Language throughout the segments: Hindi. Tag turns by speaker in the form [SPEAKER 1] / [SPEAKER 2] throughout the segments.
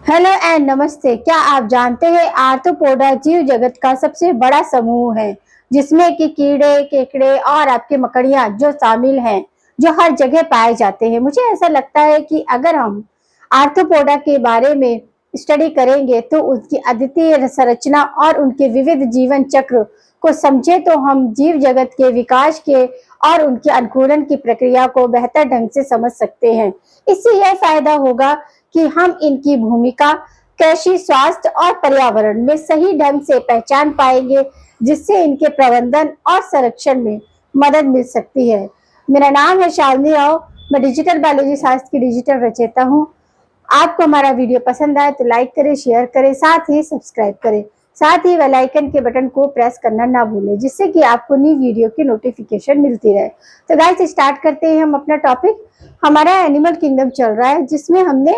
[SPEAKER 1] हेलो एंड नमस्ते। क्या आप जानते हैं आर्थ्रोपोडा जीव जगत का सबसे बड़ा समूह है, जिसमें कि कीड़े, केकड़े और आपके मकड़ियाँ जो शामिल हैं, जो हर जगह पाए जाते हैं। मुझे ऐसा लगता है कि अगर हम आर्थ्रोपोडा के बारे में स्टडी करेंगे तो उसकी अद्वितीय संरचना और उनके विविध जीवन चक्र को समझे तो हम जीव जगत के विकास के और उनके अनुकूलन की प्रक्रिया को बेहतर ढंग से समझ सकते हैं। इससे यह फायदा होगा कि हम इनकी भूमिका कृषि, स्वास्थ्य और पर्यावरण में सही ढंग से पहचान पाएंगे, जिससे इनके प्रबंधन और संरक्षण में मदद मिल सकती है। मेरा नाम है शालिनी राव। मैं डिजिटल बायोलॉजी शास्त्र की डिजिटल रचयिता हूँ। आपको हमारा वीडियो पसंद आए तो लाइक करें, शेयर करें, साथ ही सब्सक्राइब करें। साथ ही बेल आइकन के बटन को प्रेस करना ना भूलें, जिससे कि आपको नई वीडियो की नोटिफिकेशन मिलती रहे। तो गाइस, स्टार्ट करते हैं हम अपना टॉपिक। हमारा एनिमल किंगडम चल रहा है, जिसमें हमने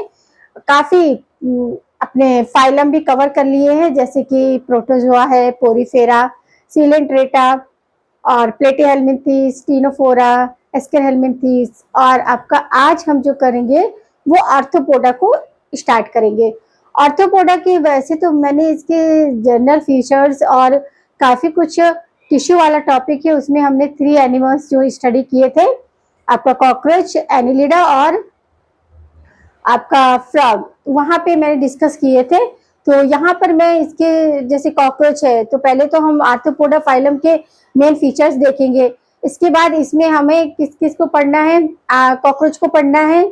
[SPEAKER 1] काफी अपने फाइलम भी कवर कर लिए हैं, जैसे कि प्रोटोजोआ है, पोरीफेरा, सीलेंट्रेटा और प्लेटीहेल्मिन्थीस, टीनोफोरा, एस्केरहेल्मिन्थीस। और आपका आज हम जो करेंगे वो आर्थ्रोपोडा को स्टार्ट करेंगे। आर्थ्रोपोडा की वैसे तो मैंने इसके जनरल फीचर्स और काफी कुछ टिश्यू वाला टॉपिक है, उसमें हमने 3 एनिमल्स जो स्टडी किए थे, आपका कॉकरोच, एनिलिडा और आपका फ्रॉग, वहां पे मैंने डिस्कस किए थे। तो यहाँ पर मैं इसके जैसे कॉकरोच है, तो पहले तो हम आर्थ्रोपोडा फाइलम के मेन फीचर्स देखेंगे। इसके बाद इसमें हमें किस किस को पढ़ना है, कॉकरोच को पढ़ना है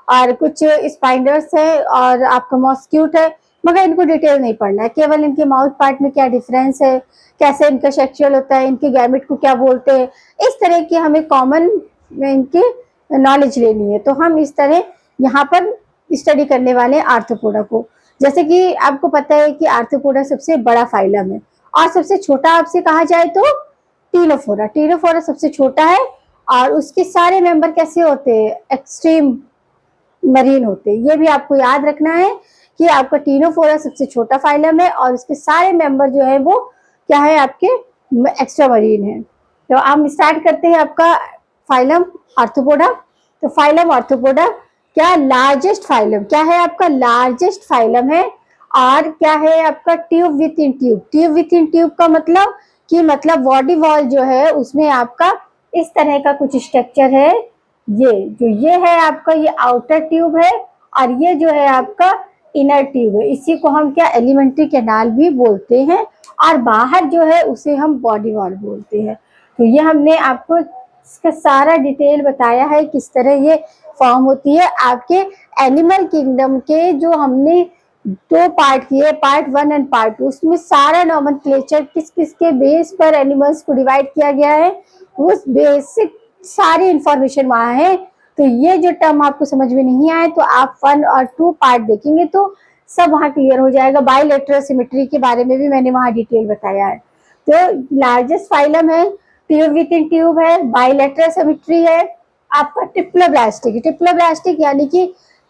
[SPEAKER 1] और कुछ स्पाइडर्स है और आपका मॉस्क्यूट है, मगर इनको डिटेल नहीं पढ़ना है, केवल इनके माउथ पार्ट में क्या डिफरेंस है, कैसे इनका सेक्सुअल होता है, इनके गैमेट को क्या बोलते हैं, इस तरह की हमें कॉमन इनकी नॉलेज लेनी है। तो हम इस तरह यहाँ पर स्टडी करने वाले आर्थ्रोपोडा को। जैसे कि आपको पता है कि आर्थ्रोपोडा सबसे बड़ा फाइलम है और सबसे छोटा आपसे कहा जाए तो टीनोफोरा। टीनोफोरा सबसे छोटा है और उसके सारे मेंबर कैसे होते हैं, एक्सट्रीम मरीन होते हैं। ये भी आपको याद रखना है कि आपका टीनोफोरा सबसे छोटा फाइलम है और उसके सारे मेंबर जो है वो क्या है, आपके एक्स्ट्रा मरीन है। तो हम स्टार्ट करते हैं आपका फाइलम आर्थ्रोपोडा। तो फाइलम आर्थ्रोपोडा क्या लार्जेस्ट फाइलम, क्या है आपका लार्जेस्ट फाइलम है। और क्या है आपका tube with in tube. Tube with in tube का मतलब कि मतलब बॉडी वॉल जो है उसमें आपका इस तरह का कुछ स्ट्रक्चर है। ये है आपका, ये आउटर ट्यूब है और ये जो है आपका इनर ट्यूब है। इसी को हम क्या एलिमेंट्री कैनाल भी बोलते हैं और बाहर जो है उसे हम बॉडी वॉल बोलते हैं। तो ये हमने आपको इसका सारा डिटेल बताया है किस तरह ये फॉर्म होती है। आपके एनिमल किंगडम के जो हमने 2 पार्ट किए, पार्ट 1 एंड पार्ट 2, उसमें सारा नॉमेनक्लेचर किस किस के बेस पर एनिमल्स को डिवाइड किया गया है, उस बेसिक सारी इंफॉर्मेशन वहाँ है। तो ये जो टर्म आपको समझ में नहीं आए तो आप 1 और 2 पार्ट देखेंगे तो सब वहाँ क्लियर हो जाएगा। बाइलेटरल सिमेट्री के बारे में भी मैंने वहाँ डिटेल बताया है। तो लार्जेस्ट फाइलम है, ट्यूब विथ इन ट्यूब है, बाइलेटरल सिमेट्री है, आपका ट्रिप्लोब्लास्टिक। ट्रिप्लोब्लास्टिक यानी कि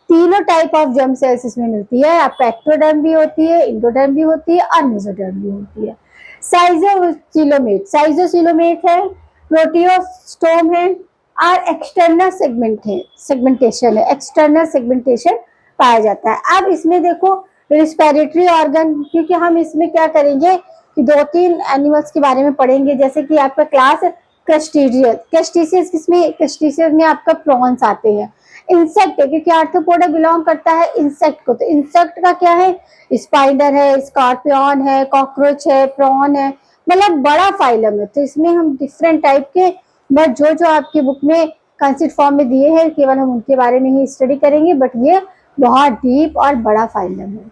[SPEAKER 1] तीनों टाइप ऑफ जर्म सेल्स इसमें मिलती है। आपका एक्टोडर्म भी होती है, इंडोडर्म भी होती है और मेसोडर्म भी होती है। साइजोसिलोमेट, साइजोसिलोमेट है, प्रोटियोस्टोम है और एक्सटर्नल सेगमेंट है, सेगमेंटेशन है, एक्सटर्नल सेगमेंटेशन पाया जाता है। अब इसमें देखो रिस्पिरेटरी ऑर्गन, क्योंकि हम इसमें क्या करेंगे कि 2-3 एनिमल्स के बारे में पढ़ेंगे, जैसे कि आपका क्लास क्रस्टेशियस। क्रस्टेशियस किसमें, क्रस्टेशियस में आपका प्रॉन्स आते हैं। इंसेक्ट है, क्योंकि आर्थ्रोपोडा बिलोंग करता है इंसेक्ट को, तो इंसेक्ट का क्या है, स्पाइडर है, स्कॉर्पियन है, कॉकरोच है, प्रॉन है, मतलब बड़ा फाइलम है। तो इसमें हम डिफरेंट टाइप के, बट जो जो आपकी बुक में कंसेप्ट फॉर्म में दिए हैं केवल हम उनके बारे में ही स्टडी करेंगे, बट ये बहुत डीप और बड़ा फाइलम है।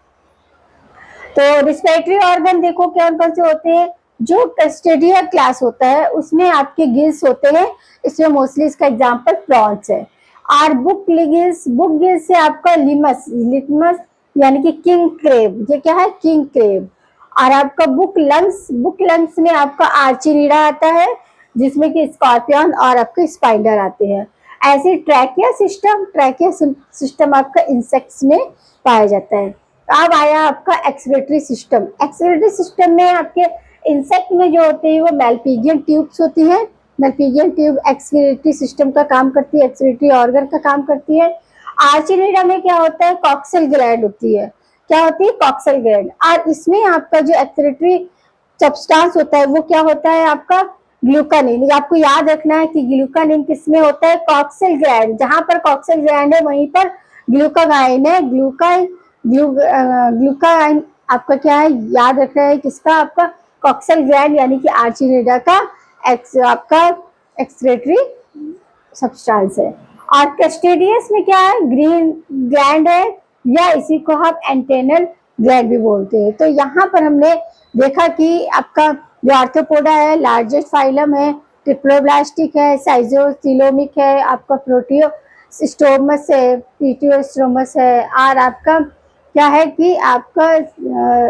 [SPEAKER 1] तो रिस्पिरेटरी ऑर्गन देखो कौन कौन से होते हैं। जो क्रस्टेडिया क्लास होता है उसमें आपके गिल्स होते हैं, इसमें मोस्टली इसका एग्जांपल प्रॉन्स है। और बुक गिल्स, बुक गिल्स से आपका लिमस, लिटमस यानी कि किंग क्रेब, ये क्या है, किंग क्रेब। और आपका बुक लंग्स, बुक लंग्स में आपका आर्चिनीडा आता है, जिसमें कि स्कॉर्पियन और आपके स्पाइडर आते हैं। ऐसे ट्रैकिया सिस्टम, ट्रैकिया सिस्टम आपका इंसेक्ट्स में पाया जाता है। अब आया आपका एक्सक्रीटरी सिस्टम। एक्सक्रीटरी सिस्टम में आपके इंसेक्ट में जो होते हैं वो मेल्पिगियन ट्यूब्स होती है। मेल्पिगियन ट्यूब एक्सक्रीटरी सिस्टम का काम करती है, एक्सक्रीटरी ऑर्गन का काम करती है। आर्चिनिडा में क्या होता है, कॉक्सियल ग्लैंड होती है। क्या होती है, कॉक्सल ग्लैंड। और इसमें आपका जो एक्सक्रीटरी सब्सटेंस होता है वो क्या होता है आपका, ग्लूकानिन। आपको याद रखना है कि ग्लूकानिन किसमें होता है, कॉक्सल ग्लैंड। जहां पर कॉक्सल ग्लैंड है वहीं पर ग्लूकागाइन है। ग्लूकागाइन आपका क्या है, याद रखना है किसका, आपका कॉक्सल ग्लैंड यानी कि आर्चिनिडा का आपका एक्सक्रीटरी सब्सटेंस है। और कैस्टेडियस में क्या है, ग्रीन ग्लैंड है, या इसी को हम एंटेनल ग्लैंड भी बोलते हैं। तो यहाँ पर हमने देखा कि आपका जो आर्थ्रोपोडा है लार्जेस्ट फाइलम है, ट्रिप्लोब्लास्टिक है, साइजोसिलोमिक है, आपका प्रोटियोस्टोमस है, पीटियोस्टोमस है। और आपका क्या है कि आपका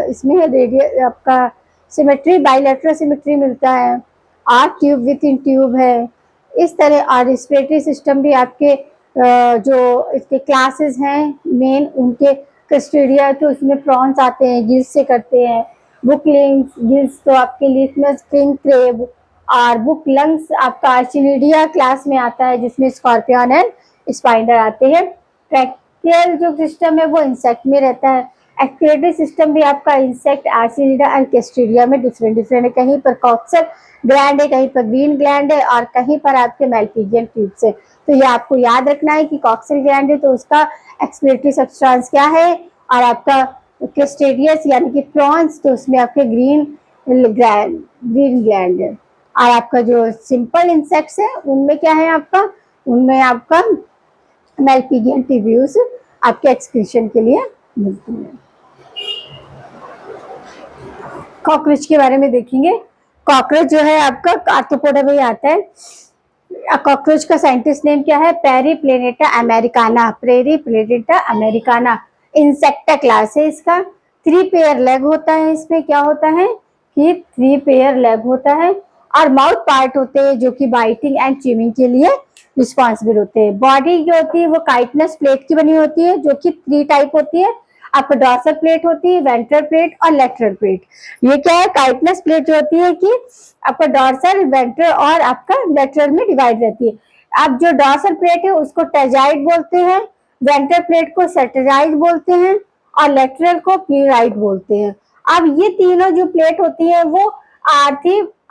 [SPEAKER 1] इसमें रेडियल आपका सिमेट्री, बाइलेटरल सिमेट्री मिलता है, और ट्यूब विथ इन ट्यूब है इस तरह। और रेस्पिरेटरी सिस्टम भी आपके जो इसके क्लासेस हैं मेन उनके कस्टोडिया, तो उसमें प्रॉन्स आते हैं, गिल्स से करते हैं। बुक लिंग्स गिल्स तो आपके लिथमस, स्प्रिंग क्रेब। और बुक लंग्स आपका आर्चिनिडिया क्लास में आता है, जिसमें स्कॉर्पियन एंड स्पाइडर आते हैं। ट्रैकियल जो सिस्टम है वो इंसेक्ट में रहता है। एक्सक्रीटरी सिस्टम भी आपका इंसेक्ट, आर्चिनिडा और कैस्टोडिया में डिफरेंट डिफरेंट है। कहीं पर कॉक्सल ग्लैंड है, कहीं पर ग्रीन ग्लैंड है, और कहीं पर आपके मेल्पिजियन ट्यूब्स है। तो ये आपको याद रखना है कि कॉक्सल ग्लैंड है तो उसका एक्सक्रीटरी सब्सटेंस क्या है, और आपका कैस्टेडियस यानी कि प्रॉन्स तो उसमें आपके ग्रीन ग्लैंड है। और आपका जो सिंपल इंसेक्ट्स है उनमें क्या है आपका, उनमें आपका मेल्पिजियन ट्यूब्यूल्स आपके एक्सक्रीशन के लिए मिलती है। कॉकरोच के बारे में देखेंगे। कॉकरोच जो है आपका आर्थ्रोपोडा में आता है। कॉकरोच का साइंटिस्ट नेम क्या है, पेरिप्लेनेटा अमेरिकाना। पेरिप्लेनेटा अमेरिकाना इंसेक्टा क्लास है इसका। 3 पेयर लेग होता है, इसमें क्या होता है कि 3 पेयर लेग होता है, और माउथ पार्ट होते हैं जो कि बाइटिंग एंड च्यूइंग के लिए रिस्पॉन्सिबल होते हैं। बॉडी जो होती है वो काइटनस प्लेट की बनी होती है, जो कि 3 टाइप होती है। आपका डॉर्सल प्लेट होती है, वेंट्रल प्लेट और लेटरल प्लेट। ये क्या है, काइटनस प्लेट जो होती है कि आपका डॉर्सल, वेंट्रल और आपका लेटरल में डिवाइड रहती है। अब जो डॉर्सल प्लेट है उसको टेजाइड बोलते हैं, वेंट्रल प्लेट को सेटेराइड बोलते हैं, और लेटरल को प्लूराइड बोलते हैं। अब ये तीनों जो प्लेट होती है वो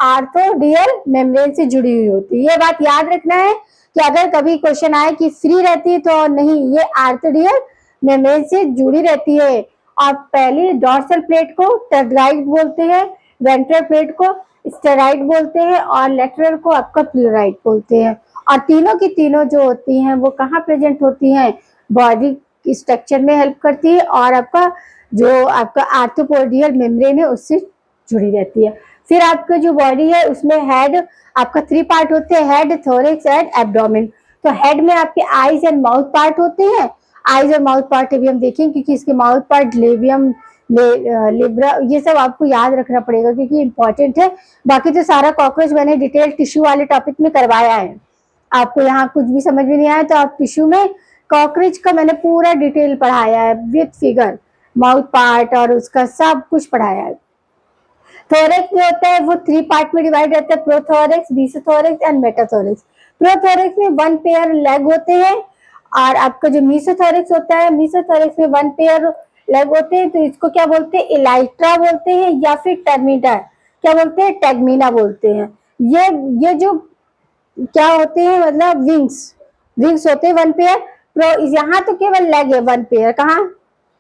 [SPEAKER 1] आर्थोडियल मेम्ब्रेन से जुड़ी हुई होती है। ये बात याद रखना है कि अगर कभी क्वेश्चन आए कि फ्री रहती है तो नहीं, ये आर्थोडियल मेम्ब्रेन से जुड़ी रहती है। और पहले डॉर्सल प्लेट को टेट्राइड बोलते हैं, वेंट्रल प्लेट को स्टेराइड बोलते हैं, और लेटरल को आपका प्लूराइड बोलते हैं। और तीनों की तीनों जो होती हैं वो कहाँ प्रेजेंट होती हैं, बॉडी की स्ट्रक्चर में हेल्प करती है, और आपका जो आपका आर्थ्रोपोडियल मेम्ब्रेन है उससे जुड़ी रहती है। फिर आपका जो बॉडी है उसमें हेड आपका 3 पार्ट होते हैं, हेड, थोरैक्स एंड एब्डोमेन। तो हेड में आपके आईज एंड माउथ पार्ट होते हैं। आईज और माउथ पार्ट अभी हम देखेंगे, क्योंकि इसके माउथ पार्ट लेबियम, लिब्रा, ये सब आपको याद रखना पड़ेगा क्योंकि इंपॉर्टेंट है। बाकी तो सारा कॉकरोच मैंने डिटेल टिश्यू वाले टॉपिक में करवाया है। आपको यहाँ कुछ भी समझ में नहीं आया तो आप टिश्यू में कॉकरोच का मैंने पूरा डिटेल पढ़ाया है विथ फिगर, माउथ पार्ट और उसका सब कुछ पढ़ाया है। थोरैक्स जो होता है वो 3 पार्ट में डिवाइड रहता है, प्रोथोरैक्स, मेसोथोरैक्स एंड मेटाथोरैक्स। प्रोथोरैक्स में 1 पेयर लेग होते हैं, और आपका जो मेसोथोरैक्स होता है, मेसोथोरैक्स में 1 पेयर लेग होते हैं। तो इसको क्या बोलते हैं, इलाइट्रा बोलते हैं, या फिर टर्मिटा क्या बोलते हैं, टैगमिना बोलते हैं। ये जो क्या होते हैं, मतलब विंग्स होते हैं 1 पेयर। यहाँ तो केवल लेग है 1 पेयर, कहाँ,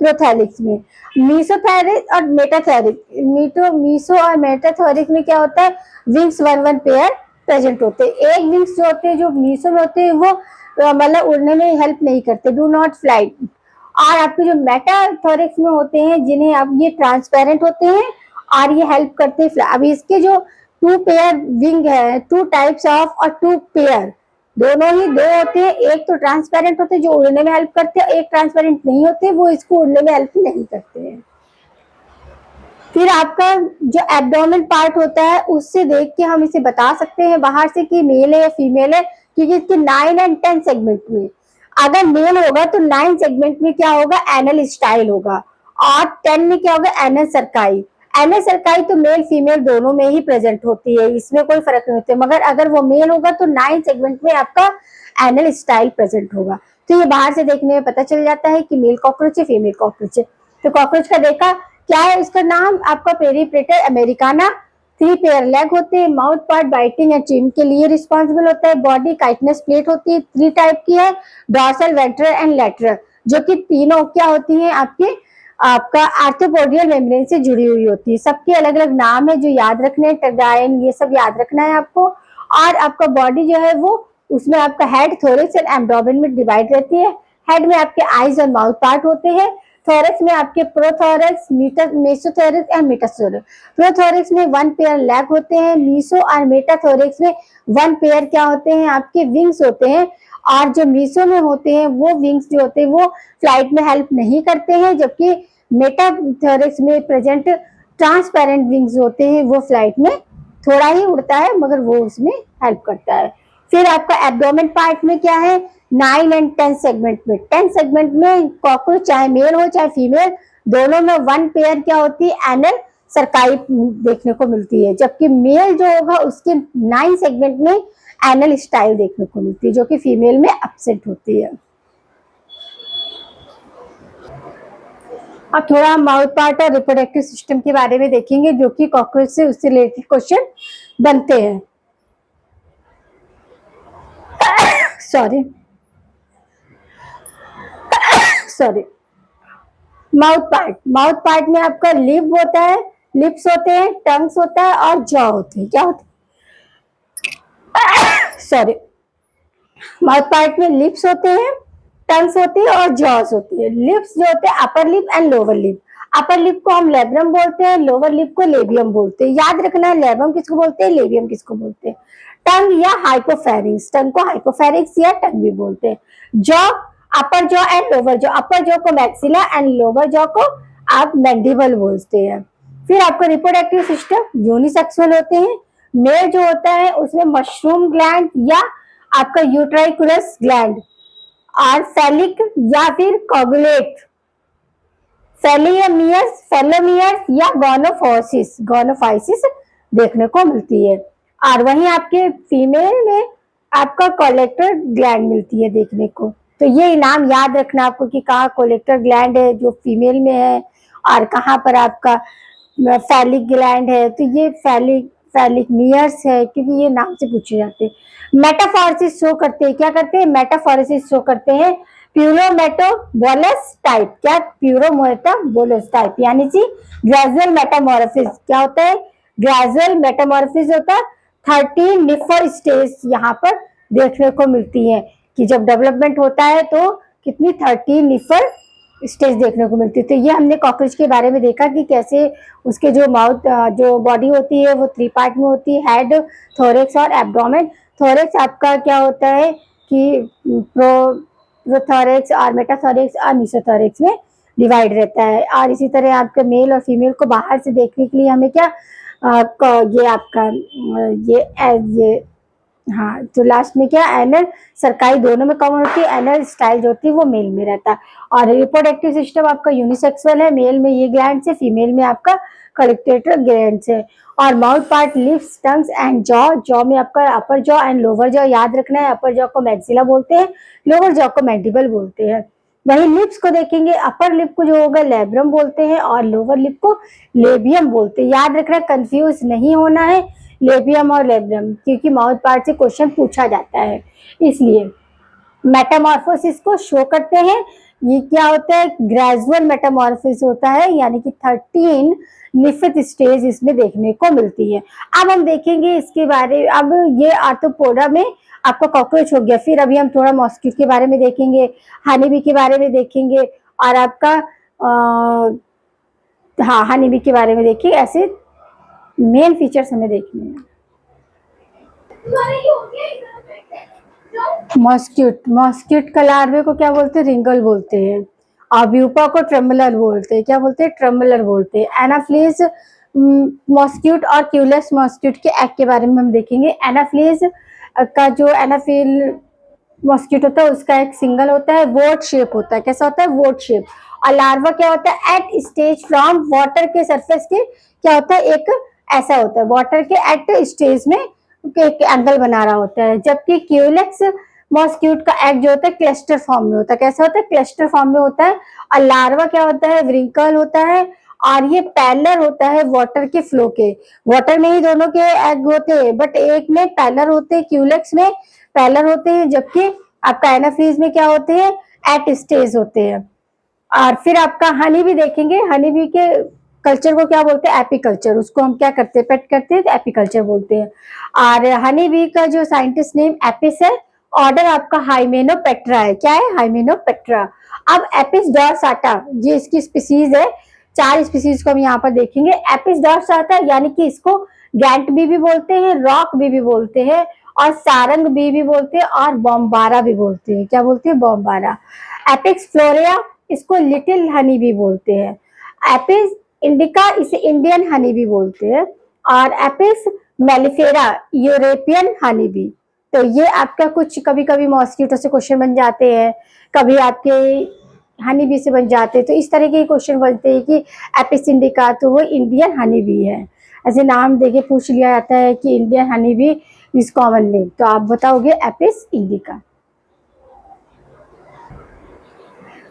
[SPEAKER 1] प्रोथैलिक्स में। मीसोथैरिक्स और मेटाथैरिक्स, मीसो और मेटाथैरिक्स में क्या होता है, विंग्स 1 पेयर प्रेजेंट होते हैं। एक विंग्स जो होते हैं जो मीसो में होते हैं वो मतलब उड़ने में हेल्प नहीं करते, डू नॉट फ्लाई। और आपके जो मेटाथोरिक्स में होते हैं जिन्हें आप, ये ट्रांसपेरेंट होते हैं और ये हेल्प करते हैं। अभी इसके जो 2 पेयर विंग है, 2 टाइप्स ऑफ और 2 पेयर, दोनों ही 2 होते हैं। एक तो ट्रांसपेरेंट होते हैं जो उड़ने में हेल्प करते हैं, एक ट्रांसपेरेंट नहीं होते, वो इसको उड़ने में हेल्प नहीं करते हैं। फिर आपका जो एब्डोमेन पार्ट होता है उससे देख के हम इसे बता सकते हैं बाहर से कि मेल है या फीमेल है, क्योंकि इसके 9 और 10 सेगमेंट में, अगर मेल होगा तो 9 सेगमेंट में क्या होगा, एनल स्टाइल होगा, और 10 में क्या होगा, एनल सर्काई। एनल सर्काई तो मेल फीमेल दोनों में ही प्रेजेंट होती है, इसमें कोई फर्क नहीं होता, मगर अगर वो मेल होगा तो 9 सेगमेंट में आपका एनल स्टाइल प्रेजेंट होगा। तो ये बाहर से देखने में पता चल जाता है कि मेल कॉकरोच है, फीमेल कॉकरोच है। तो कॉकरोच का देखा क्या है उसका नाम आपका पेरिप्रेटर अमेरिकाना। 3 पेयर लेग होते हैं। Mouth part biting and chewing के लिए रिस्पॉन्सिबल होता है। बॉडी काइटनस प्लेट होती है, 3 टाइप की है, डॉर्सल, वेंट्रल एंड लेटरल, जो कि तीनों क्या होती हैं आपके आपका आर्थ्रोपोडियल मेम्ब्रेन से जुड़ी हुई होती है। सबके अलग अलग नाम है जो याद रखने हैं, टर्गाइन ये सब याद रखना है आपको। और आपका बॉडी जो है वो उसमें आपका हेड, थोरैक्स एंड एब्डोमेन में डिवाइड रहती है। हेड में आपके आईज और माउथ पार्ट होते हैं। थोरैक्स में आपके प्रोथोरैक्स, मेसोथोरैक्स एंड मेटाथोरैक्स। प्रोथोरैक्स में 1 पेयर लेग होते हैं। मीसो और मेटाथोरैक्स में 1 पेयर क्या होते हैं आपके विंग्स होते हैं। और जो मीसो में होते हैं वो विंग्स जो होते हैं वो फ्लाइट में हेल्प नहीं करते हैं, जबकि मेटाथोरैक्स में प्रेजेंट ट्रांसपेरेंट विंग्स होते हैं, वो फ्लाइट में थोड़ा ही उड़ता है मगर वो उसमें हेल्प करता है। फिर आपका एब्डोमेन पार्ट में क्या है, 9 एंड 10 सेगमेंट में। 10 सेगमेंट में कॉकरोच चाहे मेल हो चाहे फीमेल, दोनों में 1 पेयर क्या होती है, एनल सरकाई देखने को मिलती है, जबकि मेल जो होगा उसके 9 सेगमेंट में एनल स्टाइल देखने को मिलती है, जो कि फीमेल में एब्सेंट होती है। अब थोड़ा माउथ पार्ट और रिप्रोडक्टिव सिस्टम के बारे में देखेंगे, जो कि कॉकरोच से उससे रिलेटेड क्वेश्चन बनते हैं। सॉरी माउथ पार्ट में आपका लिप होता है, लिप्स होते हैं, टंग्स होता है और जॉ होती है। क्या होती है, सॉरी, माउथ पार्ट में लिप्स होते हैं, टंग्स होती है और जॉस होती है। लिप्स जो होते हैं upper lip and lower lip. Upper lip को हम लेब्रम बोलते हैं, लोअर लिप को लेबियम बोलते हैं। याद रखना है लेब्रम किसको बोलते हैं, लेबियम किसको बोलते हैं। टंग या हाइपोफेरिंक्स, टंग को हाइपोफेरिंक्स या टंग भी बोलते हैं। Jaw, upper jaw and lower jaw. Upper jaw को मैक्सिला एंड लोअर जॉ को आप मैंडिबल बोलते हैं। फिर आपका रिप्रोडक्टिव सिस्टम यूनिसेक्सुअल होते हैं। मेल जो होता है उसमें मशरूम ग्लैंड या आपका यूट्राइकुलस ग्लैंड और फेलिक या फिर कॉगुलेट, फेलोमियर्स या गोनोफाइसिस देखने को मिलती है। और वहीं आपके फीमेल में आपका कोलेक्टर ग्लैंड मिलती है देखने को। तो ये नाम याद रखना आपको कि कहाँ कोलेक्टर ग्लैंड है जो फीमेल में है और कहाँ पर आपका फैलिक ग्लैंड है। तो ये फैलिक मियर्स है, क्योंकि ये नाम से पूछे जाते हैं। मेटाफोरसिस शो करते हैं, क्या करते हैं, मेटाफोरसिस शो करते हैं प्यूरोमेटाबोलस टाइप। क्या, प्यूरोमेटाबोलस टाइप, यानी कि ग्रेजुअल मेटामॉर्फिस। क्या होता है, ग्रेजुअल मेटामॉर्फिस होता है। 30 निफर स्टेज यहाँ पर देखने को मिलती है कि जब डेवलपमेंट होता है तो कितनी 30 निफर स्टेज देखने को मिलती है। तो ये हमने कॉकरोच के बारे में देखा कि कैसे उसके जो माउथ जो बॉडी होती है वो 3 पार्ट में होती है, हेड, थोरैक्स और एब्डोमेन। थोरैक्स आपका क्या होता है कि प्रोथोरैक्स और मेटाथोरैक्स और मेसोथोरैक्स में डिवाइड रहता है। और इसी तरह आपके मेल और फीमेल को बाहर से देखने के लिए हमें क्या ये आपका ये हाँ, तो लास्ट में क्या, एनल सरकाई दोनों में कॉमन होती है। एनल स्टाइल जो होती है वो मेल में रहता है। और रिप्रोडक्टिव सिस्टम आपका यूनिसेक्सुअल है, मेल में ये ग्लैंड है, फीमेल में आपका कलेक्टेटर ग्लैंड है। और mouth part, lips, tongues and jaw में आपका अपर जॉ एंड लोअर जॉ याद रखना है। अपर जॉ को मैक्सिला बोलते हैं, लोअर जॉ को मैंडिबल बोलते हैं। वही लिप्स को देखेंगे, अपर लिप को जो होगा लेब्रम बोलते हैं और लोअर लिप को लेबियम बोलते हैं। याद रखना, कंफ्यूज नहीं होना है लेबियम और लेब्रम, क्योंकि माउथ पार्ट से क्वेश्चन पूछा जाता है। इसलिए मेटामॉर्फोसिस को शो करते हैं। ये क्या होता है, ग्रेजुअल मेटामॉर्फोसिस होता है, यानी कि 13 निफित स्टेज इसमें देखने को मिलती है। अब हम देखेंगे इसके बारे, अब ये आर्थ्रोपोडा में आपका कॉकरोच हो गया। फिर अभी हम थोड़ा मॉस्किटो के बारे में देखेंगे, हनीबी के बारे में देखेंगे और आपका हाँ, हनीबी के बारे में देखिए। ऐसे मेन फीचर्स हमें देखने हैं। मॉस्क्यूट का लार्वे को क्या बोलते हैं, रिंगल बोलते हैं। और ब्यूपा को ट्रेमलर बोलते हैं। क्या बोलते हैं, ट्रेमलर बोलते हैं। एनाफ्लीज मॉस्क्यूट और क्यूलेस मॉस्क्यूट के एग के बारे में हम देखेंगे। एनाफ्लीज का जो एनाफिल मॉस्क्यूट होता है उसका एक सिंगल होता है, वोट शेप होता है। कैसा होता है, वोट शेप। और लार्वा क्या होता है, एट स्टेज फ्रॉम वाटर के सरफेस के क्या होता है, एक ऐसा होता है, वाटर के एट स्टेज में एक एंगल बना रहा होता है। जबकि क्यूलेक्स मॉस्क्यूट का एग जो होता है क्लस्टर फॉर्म में होता है। कैसा होता है? क्लस्टर फॉर्म में होता है। और लार्वा क्या होता है? व्रिंकल होता है। और ये पैलर होता है वाटर के फ्लो के। वाटर में ही दोनों के एग होते हैं, बट एक में पैलर होते हैं, क्यूलेक्स में पैलर होते हैं, जबकि आपका एनाफ्रीज में क्या होते हैं? एट स्टेज होते हैं। और फिर आपका हनी भी देखेंगे। हनी बी के कल्चर को क्या बोलते हैं? एपीकल्चर। उसको हम क्या करते हैं? पेट करते हैं तो एपीकल्चर बोलते हैं। और हनी बी का जो साइंटिस्ट नेम एपिस है। ऑर्डर आपका हाइमेनोपेट्रा है। क्या है? हाइमेनोपेट्रा। अब एपिस डॉर्साटा ये इसकी स्पीसीज है। 4 स्पीसीज को हम यहाँ पर देखेंगे। एपिस डॉर्साटा यानी कि इसको गैंट बी भी बोलते हैं, रॉक बी भी बोलते हैं, और सारंग बी भी बोलते हैं, और बॉम्बारा भी बोलते हैं। क्या बोलते हैं? बॉम्बारा। एपिक्स फ्लोरिया इसको लिटिल हनी भी बोलते हैं। एपिस इंडिका इसे इंडियन हनी भी बोलते हैं। और एपिस मेलिफेरा यूरोपियन हनी भी। तो ये आपका कुछ कभी कभी मॉस्किटो से क्वेश्चन बन जाते हैं, कभी आपके हनी बी से बन जाते हैं। तो इस तरह के क्वेश्चन बनते हैं कि एपिस इंडिका तो वो इंडियन हनी बी है। ऐसे नाम देके पूछ लिया जाता है कि Indian honey bee is common name, तो आप बताओगे एपिस इंडिका।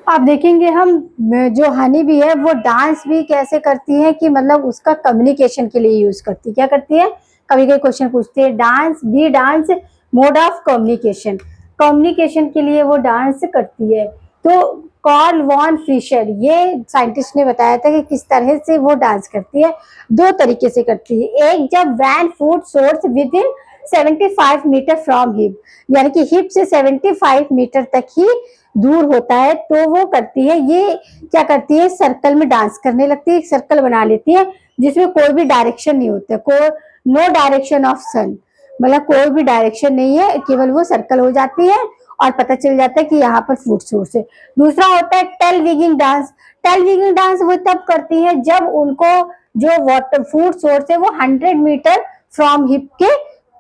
[SPEAKER 1] आप देखेंगे हम जो हनी बी है वो डांस भी कैसे करती है कि मतलब उसका कम्युनिकेशन के लिए यूज करती है। क्या करती है? कभी कभी क्वेश्चन पूछते हैं dance B dance mode of communication. Communication के लिए वो डांस करती है। तो कार्ल वॉन फिशर ये साइंटिस्ट ने बताया था कि किस तरह से वो डांस करती है। 2 तरीके से करती है। एक, जब when food source within 75 meter from hive, यानी कि हिप से 75 मीटर तक ही दूर होता है तो वो करती है। ये क्या करती है? सर्कल में डांस करने लगती है। एक सर्कल बना लेती है जिसमें कोई भी डायरेक्शन नहीं होता, कोई नो डायरेक्शन ऑफ सन, मतलब कोई भी डायरेक्शन नहीं है, केवल वो सर्कल हो जाती है और पता चल जाता है कि यहाँ पर फूड सोर्स है। दूसरा होता है टेल विगिंग डांस। टेल विगिंग डांस वो तब करती है जब उनको जो वाटर फूड सोर्स है वो 100 मीटर फ्रॉम हिप के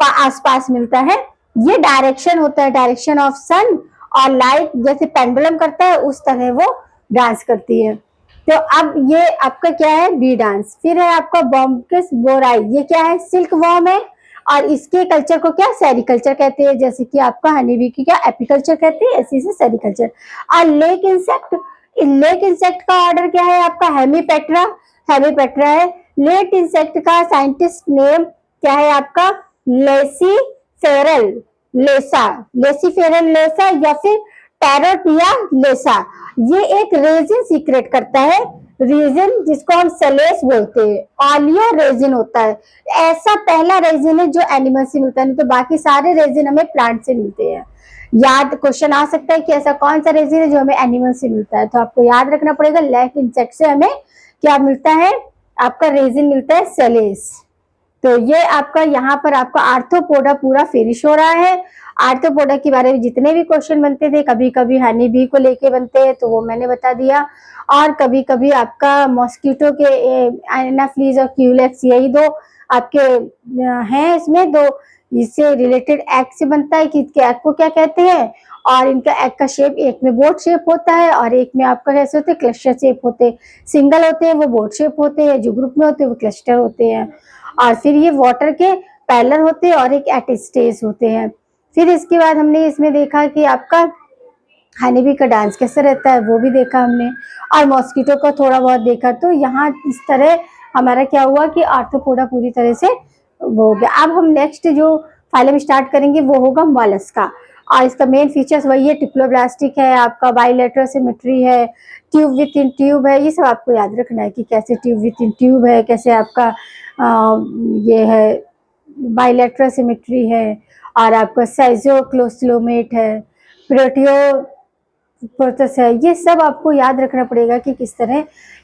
[SPEAKER 1] आसपास मिलता है। ये डायरेक्शन होता है, डायरेक्शन ऑफ सन और लाइट, जैसे पेंडुलम करता है उस तरह वो डांस करती है। तो अब ये आपका क्या है? B dance. फिर है आपका बॉम्बकिस बोराई। ये क्या है? सिल्क वॉर्म है। और इसके कल्चर को क्या? सेरिकल्चर कहते हैं। जैसे कि आपका हनी बी की क्या एपीकल्चर कहते हैं, ऐसे से सेरिकल्चर। और लेक इंसेक्ट, लेक इंसेक्ट का ऑर्डर क्या है आपका? हेमीपेट्रा। हेमीपेट्रा है। लेक इंसेक्ट का साइंटिस्ट नेम क्या है आपका? लेसी फेरल लेसा, लेसीफेरल लेसा या फिर पैरोटिया लेसा। ये एक रेजिन सीक्रेट करता है। रेजिन जिसको हम सलेस बोलते हैं। ऑलियो रेजिन होता है। ऐसा पहला रेजिन है जो एनिमल से मिलता है, नहीं तो बाकी सारे रेजिन हमें प्लांट से मिलते हैं। याद क्वेश्चन आ सकता है कि ऐसा कौन सा रेजिन है जो हमें एनिमल से मिलता है, तो आपको याद रखना पड़ेगा लेक इंसेक्ट से हमें क्या मिलता है? आपका रेजिन मिलता है सेलेस। तो ये आपका यहाँ पर आपका आर्थ्रोपोडा पूरा फिनिश हो रहा है। आर्थ्रोपोडा के बारे में जितने भी क्वेश्चन बनते थे, कभी कभी हनी बी को लेके बनते हैं तो वो मैंने बता दिया, और कभी कभी आपका मॉस्किटो के एनाफ्लीज और क्यूलेक्स, यही 2 आपके हैं। इसमें 2 इससे रिलेटेड एग से बनता है कि इसके एग को क्या कहते हैं। और इनका एग का शेप एक में बोट शेप होता है और एक में आपका कैसे होते हैं? क्लस्टर शेप होते हैं। सिंगल होते हैं वो बोट शेप होते हैं, जो ग्रुप में होते हैं वो क्लस्टर होते हैं। और फिर ये वाटर के पैलर होते हैं और एक एटिस्टेज होते हैं। फिर इसके बाद हमने इसमें देखा कि आपका हनी बी का डांस कैसे रहता है वो भी देखा हमने, और मॉस्किटो का थोड़ा बहुत देखा। तो यहाँ इस तरह हमारा क्या हुआ कि आर्थ्रोपोडा पूरी तरह से वो हो गया। अब हम नेक्स्ट जो फाइलम स्टार्ट करेंगे वो होगा मोलस्का। और इसका मेन फीचर्स वही है, टिप्लोब्लास्टिक है, आपका बाइलेटरल सिमेट्री है, ट्यूब विथ इन ट्यूब है। ये सब आपको याद रखना है कि कैसे ट्यूब विथ इन ट्यूब है, कैसे आपका ये है बाइलेटरल सिमेट्री है, और आपका साइजोक्लोस्लोमेट है, प्रोटियो प्रोसेस है। ये सब आपको याद रखना पड़ेगा कि किस तरह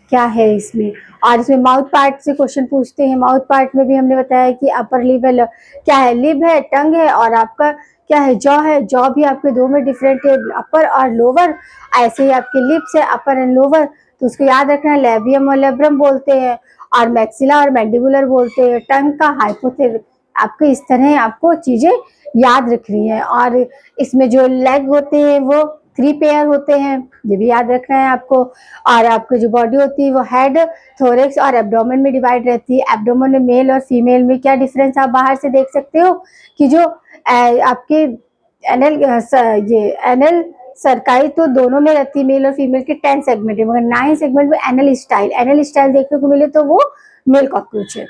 [SPEAKER 1] क्या है इसमें। और इसमें माउथ पार्ट से क्वेश्चन पूछते हैं। माउथ पार्ट में भी हमने बताया कि अपर लिप है, क्या है? लिप है, टंग है, और आपका क्या है? जॉ है। जॉ भी आपके 2 में डिफरेंट है, अपर और लोअर। ऐसे ही आपके लिप्स है, अपर एंड लोअर, तो उसको याद रखना है। लेबियम और लेब्रम बोलते हैं, और मैक्सिला और मैंडिबुलर बोलते हैं। टंग का हाइपोथेल। आपको इस तरह आपको चीजें याद रखनी है। और इसमें जो लेग होते हैं वो 3 पेयर होते हैं, ये भी याद रखना है आपको। और आपकी जो बॉडी होती है वो हेड, थोरेक्स और एब्डोमेन में डिवाइड रहती है। एब्डोमेन में मेल और फीमेल में क्या डिफरेंस आप बाहर से देख सकते हो कि जो आपके एनएल ये एनएल सरकाई तो दोनों में रहती है, मेल और फीमेल के 10 सेगमेंट है, मगर 9 सेगमेंट में एनएल स्टाइल देखने को मिले तो वो मेल कॉकरोच है।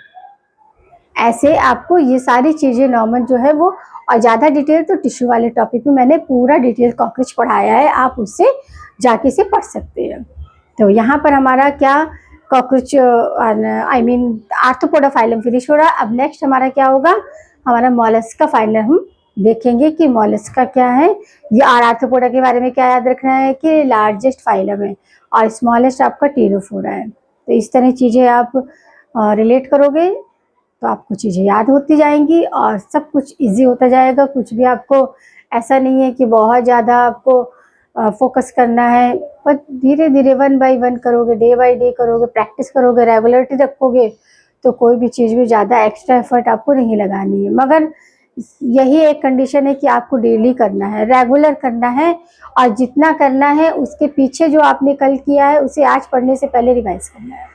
[SPEAKER 1] ऐसे आपको ये सारी चीजें नॉर्मल जो है वो, और ज्यादा डिटेल तो टिश्यू वाले टॉपिक में मैंने पूरा डिटेल कॉकरोच पढ़ाया है, आप उससे जाके से पढ़ सकते हैं। तो यहाँ पर हमारा क्या cockroach I mean arthropoda phylum finish हो रहा है। अब नेक्स्ट हमारा क्या होगा, हमारा मॉलस्का फाइलम हम देखेंगे कि मॉलस्का क्या है। ये आर्थ्रोपोडा के बारे में क्या याद रखना है कि लार्जेस्ट फाइलम है और स्मॉलेस्ट आपका टेरोफोरा है। तो इस तरह चीज़ें आप रिलेट करोगे तो आपको चीज़ें याद होती जाएंगी और सब कुछ इजी होता जाएगा। कुछ भी आपको ऐसा नहीं है कि बहुत ज़्यादा आपको फोकस करना है, पर धीरे धीरे 1 बाय 1 करोगे, डे बाय डे करोगे, प्रैक्टिस करोगे, रेगुलरिटी रखोगे तो कोई भी चीज़ में ज़्यादा एक्स्ट्रा एफर्ट आपको नहीं लगानी है। मगर यही एक कंडीशन है कि आपको डेली करना है, रेगुलर करना है, और जितना करना है उसके पीछे जो आपने कल किया है उसे आज पढ़ने से पहले रिवाइज करना है।